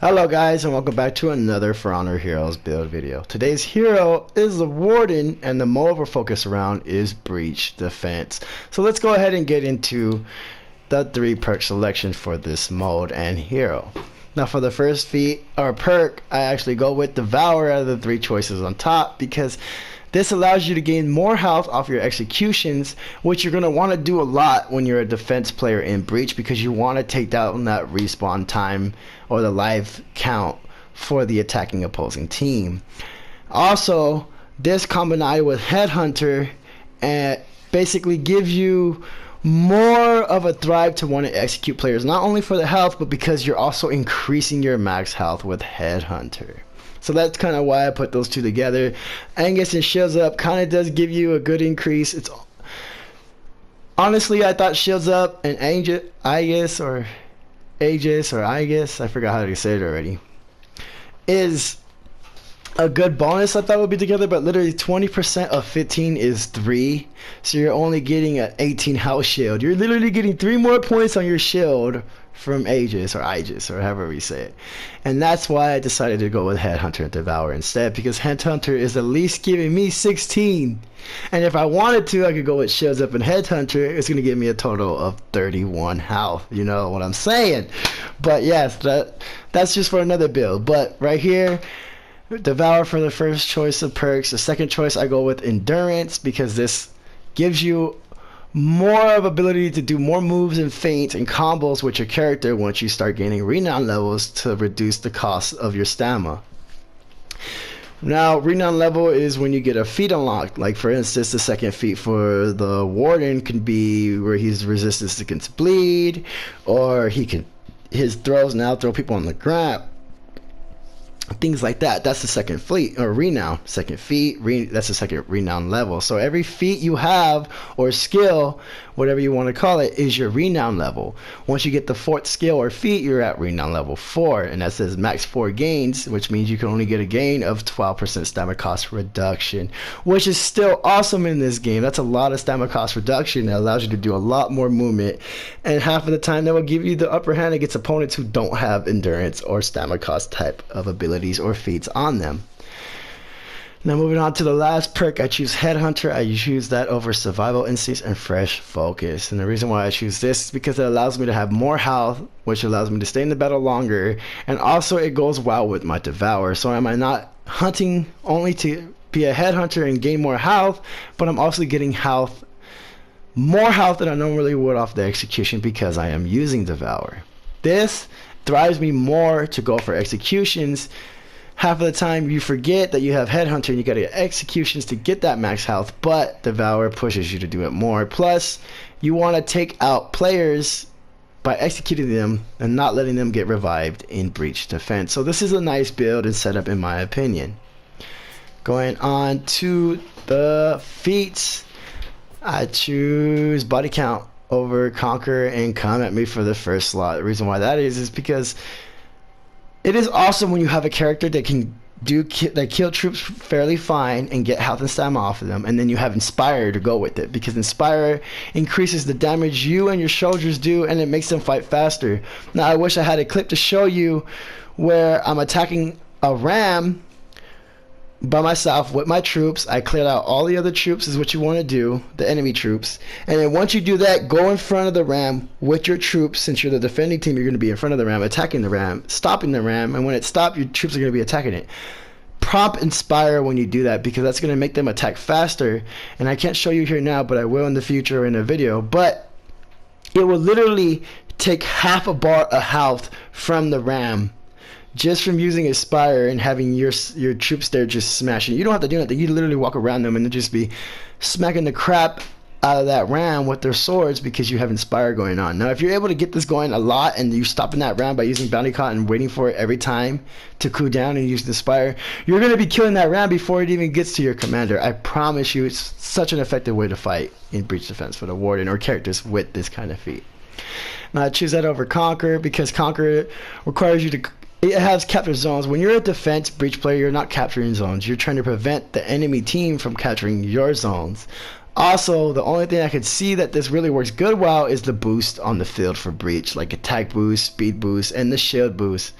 Hello guys, and welcome back to another For Honor Heroes build video. Today's hero is the Warden, and the mode we're focused around is Breach Defense. So let's go ahead and get into the 3 perk selection for this mode and hero. Now for the first feat or perk, I actually go with Devour out of the 3 choices on top, because this allows you to gain more health off your executions, which you're going to want to do a lot when you're a defense player in Breach, because you want to take down that respawn time or the life count for the attacking opposing team. Also, this combined with Headhunter basically gives you more of a drive to want to execute players, not only for the health, but because you're also increasing your max health with Headhunter. So that's kind of why I put those two together. Angus and Shields Up kind of does give you a good increase. It's honestly, I thought Shields Up and Aegis, I forgot how to say it already, is a good bonus. I thought would be together, but literally 20% of 15 is 3, so you're only getting an 18 health shield. You're literally getting 3 more points on your shield from Aegis or however we say it. And that's why I decided to go with Headhunter and Devour instead, because Headhunter is at least giving me 16, and if I wanted to, I could go with Shields Up and Headhunter. It's going to give me a total of 31 health. You know what I'm saying? But yes, that's just for another build. But right here, Devour for the first choice of perks. The second choice, I go with Endurance, because this gives you more of ability to do more moves and feints and combos with your character once you start gaining renown levels to reduce the cost of your stamina. Now, renown level is when you get a feat unlocked. Like for instance, the second feat for the Warden can be where he's resistance against bleed, or his throws now throw people on the ground. Things like that. That's the second feat or renown. Second feat, that's the second renown level. So every feat you have or skill, whatever you want to call it, is your renown level. Once you get the 4th skill or feat, you're at renown level 4, and that says max 4 gains, which means you can only get a gain of 12% stamina cost reduction, which is still awesome in this game. That's a lot of stamina cost reduction that allows you to do a lot more movement, and half of the time that will give you the upper hand against opponents who don't have endurance or stamina cost type of ability or feats on them. Now moving on to the last perk, I choose Headhunter. I choose that over Survival Instincts and Fresh Focus, and the reason why I choose this is because it allows me to have more health, which allows me to stay in the battle longer, and also it goes well with my Devour. So am I not hunting only to be a Headhunter and gain more health, but I'm also getting more health than I normally would off the execution, because I am using Devour. This drives me more to go for executions. Half of the time you forget that you have Headhunter and you gotta get executions to get that max health, but Devour pushes you to do it more. Plus, you want to take out players by executing them and not letting them get revived in Breach Defense. So this is a nice build and setup in my opinion. Going on to the feats, I choose Body Count over Conquer and Come At Me for the first slot. The reason why that is because it is awesome when you have a character that can kill troops fairly fine and get health and stamina off of them, and then you have Inspire to go with it, because Inspire increases the damage you and your soldiers do, and it makes them fight faster. Now I wish I had a clip to show you where I'm attacking a ram by myself with my troops. I cleared out all the other troops, is what you want to do, the enemy troops, and then once you do that, go in front of the ram with your troops. Since you're the defending team, you're going to be in front of the ram, attacking the ram, stopping the ram, and when it stops, your troops are going to be attacking it. Prompt Inspire when you do that, because that's going to make them attack faster, and I can't show you here now, but I will in the future in a video. But it will literally take half a bar of health from the ram just from using Inspire and having your troops there just smashing. You don't have to do nothing. You literally walk around them and just be smacking the crap out of that ram with their swords, because you have Inspire going on. Now if you're able to get this going a lot and you're stopping that ram by using Bounty Caught and waiting for it every time to cool down and use the Inspire, you're going to be killing that ram before it even gets to your commander. I promise you, it's such an effective way to fight in Breach Defense for the Warden or characters with this kind of feat. Now I choose that over Conquer, because Conquer requires you to It has capture zones. When you're a defense breach player, you're not capturing zones. You're trying to prevent the enemy team from capturing your zones. Also, the only thing I could see that this really works good well is the boost on the field for breach, like attack boost, speed boost, and the shield boost.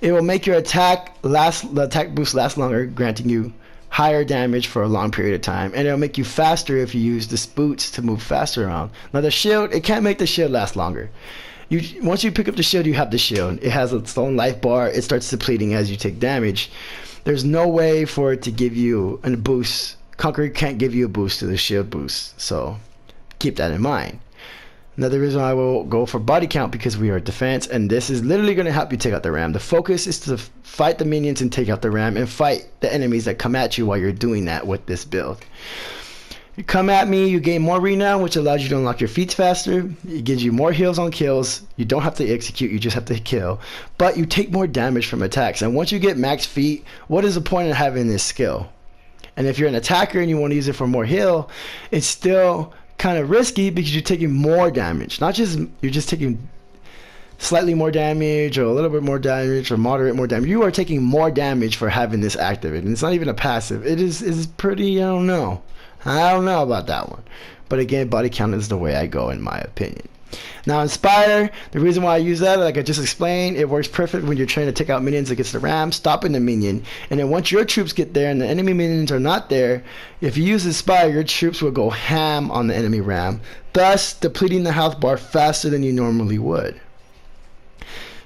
It will make your the attack boost last longer, granting you higher damage for a long period of time, and it'll make you faster if you use the boots to move faster around. Now the shield, it can't make the shield last longer. Once you pick up the shield, you have the shield. It has its own life bar. It starts depleting as you take damage. There's no way for it to give you a boost. Conqueror can't give you a boost to the shield boost, so keep that in mind. Another reason I will go for body count, because we are defense, and this is literally going to help you take out the ram. The focus is to fight the minions and take out the ram, and fight the enemies that come at you while you're doing that with this build. You come at me, you gain more renown, which allows you to unlock your feats faster. It gives you more heals on kills. You don't have to execute, you just have to kill. But you take more damage from attacks. And once you get max feat, what is the point of having this skill? And if you're an attacker and you want to use it for more heal, it's still kind of risky because you're taking more damage. Not just, you're just taking slightly more damage or a little bit more damage or moderate more damage. You are taking more damage for having this activated. And it's not even a passive. It is pretty, I don't know about that one. But again, body count is the way I go, in my opinion. Now Inspire, the reason why I use that, like I just explained, it works perfect when you're trying to take out minions against the ram, stopping the minion. And then once your troops get there and the enemy minions are not there, if you use Inspire, your troops will go ham on the enemy ram, thus depleting the health bar faster than you normally would.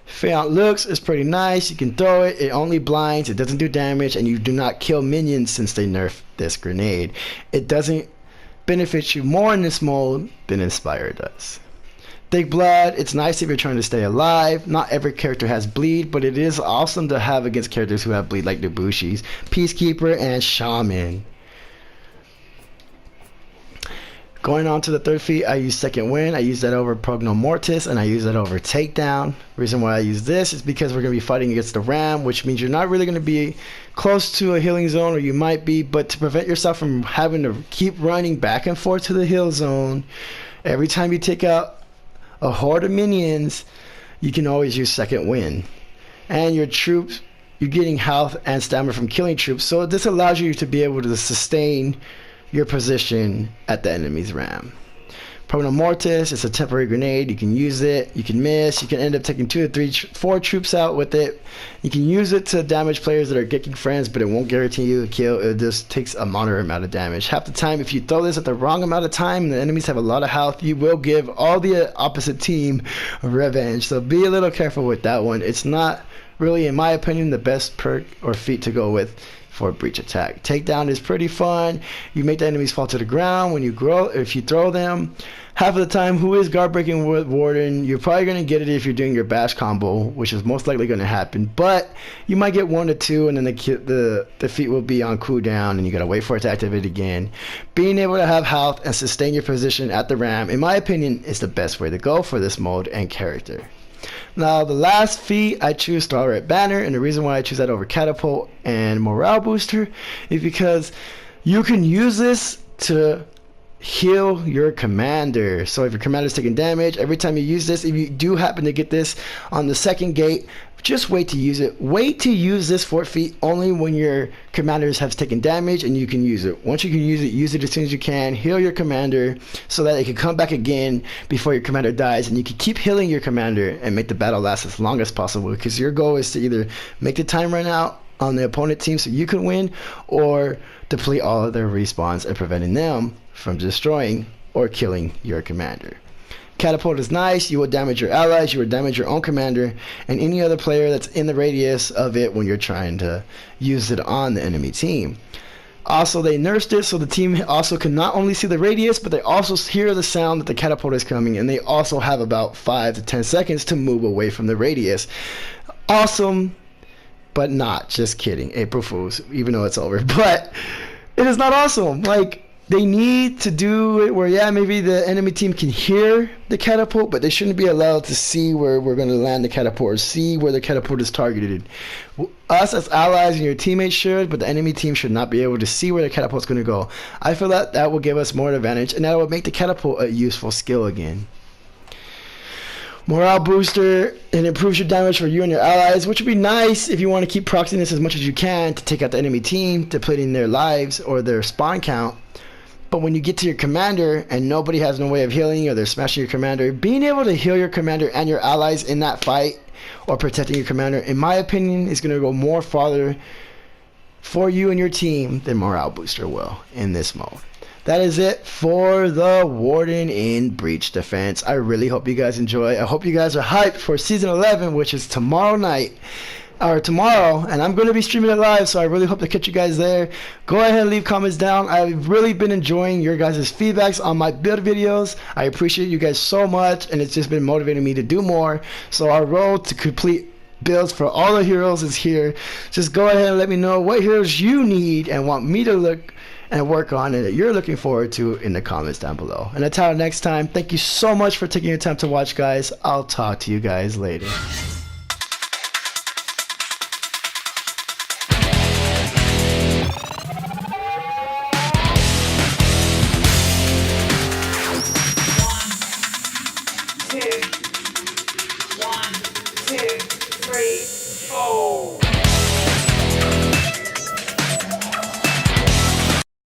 Feat looks is pretty nice. You can throw it, it only blinds, it doesn't do damage, and you do not kill minions since they nerfed this grenade. It doesn't benefit you more in this mode than Inspire does. Thick Blood, it's nice if you're trying to stay alive. Not every character has bleed, but it is awesome to have against characters who have bleed, like the Bushis, Peacekeeper, and Shaman. Going on to the third feat, I use Second Wind. I use that over Progno Mortis, and I use that over Takedown. Reason why I use this is because we're going to be fighting against the ram, which means you're not really going to be close to a healing zone, or you might be, but to prevent yourself from having to keep running back and forth to the heal zone, every time you take out a horde of minions, you can always use Second Wind. And your troops, you're getting health and stamina from killing troops, so this allows you to be able to sustain your position at the enemy's ram. Progno Mortis, it's a temporary grenade. You can use it, you can miss, you can end up taking 2 or 3, 4 troops out with it. You can use it to damage players that are getting friends, but it won't guarantee you a kill. It just takes a moderate amount of damage. Half the time, if you throw this at the wrong amount of time and the enemies have a lot of health, you will give all the opposite team revenge. So be a little careful with that one. It's not really, in my opinion, the best perk or feat to go with for breach attack. Takedown is pretty fun. You make the enemies fall to the ground when you if you throw them. Half of the time, who is guard breaking with Warden? You're probably going to get it if you're doing your bash combo, which is most likely going to happen. But you might get 1 or 2, and then the feat will be on cooldown, and you got to wait for it to activate again. Being able to have health and sustain your position at the ram, in my opinion, is the best way to go for this mode and character. Now the last feat, I choose Starlight Banner, and the reason why I choose that over Catapult and Morale Booster is because you can use this to heal your commander. So if your commander is taking damage, every time you use this, if you do happen to get this on the second gate, just wait to use it. Wait to use this fort feat only when your commanders have taken damage, and you can use it. Once you can use it as soon as you can. Heal your commander so that it can come back again before your commander dies, and you can keep healing your commander and make the battle last as long as possible, because your goal is to either make the time run out on the opponent team so you can win, or deplete all of their respawns and preventing them from destroying or killing your commander. Catapult is nice. You will damage your allies, you will damage your own commander, and any other player that's in the radius of it when you're trying to use it on the enemy team. Also, they nerfed it so the team also can not only see the radius, but they also hear the sound that the catapult is coming, and they also have about 5 to 10 seconds to move away from the radius. Awesome, but not. Just kidding. April Fools, even though it's over. But it is not awesome. Like, they need to do it where, yeah, maybe the enemy team can hear the catapult, but they shouldn't be allowed to see where we're going to land the catapult or see where the catapult is targeted. Us as allies and your teammates should, but the enemy team should not be able to see where the catapult's going to go. I feel that that will give us more advantage, and that will make the catapult a useful skill again. Morale booster, it improves your damage for you and your allies, which would be nice if you want to keep proxying this as much as you can to take out the enemy team, depleting their lives or their spawn count. But when you get to your commander and nobody has no way of healing you, or they're smashing your commander, being able to heal your commander and your allies in that fight, or protecting your commander, in my opinion, is going to go more farther for you and your team than Morale Booster will in this mode. That is it for the Warden in Breach Defense. I really hope you guys enjoy. I hope you guys are hyped for Season 11, which is tomorrow night. Or tomorrow, and I'm going to be streaming it live, so I really hope to catch you guys there. Go ahead and leave comments down. I've really been enjoying your guys' feedbacks on my build videos. I appreciate you guys so much, and it's just been motivating me to do more. So our road to complete builds for all the heroes is here. Just go ahead and let me know what heroes you need and want me to look and work on, and that you're looking forward to in the comments down below. And until next time, thank you so much for taking your time to watch, guys. I'll talk to you guys later.